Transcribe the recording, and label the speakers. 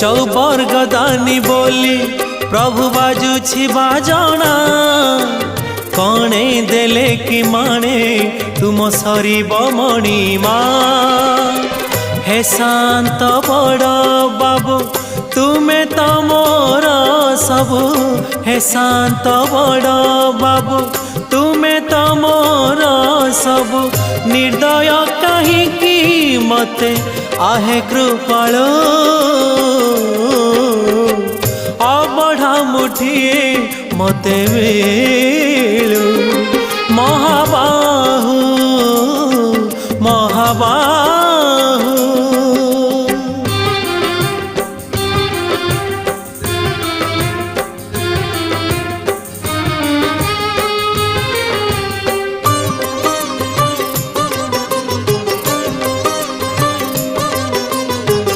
Speaker 1: चौबर्ग दानी बोली प्रभु बाजुछि बाजना कणे देले कि माने तुम सरीब मणिमा हे शांत बड़ बाबू तुमे तो मोर सबु हे शांत बड़ बाबू तुमे तो मोर सबु निर्दय कहीं मते आहे कृपाल अबढ़ा मुठिए मते मिलू महाबाहु महाबाहु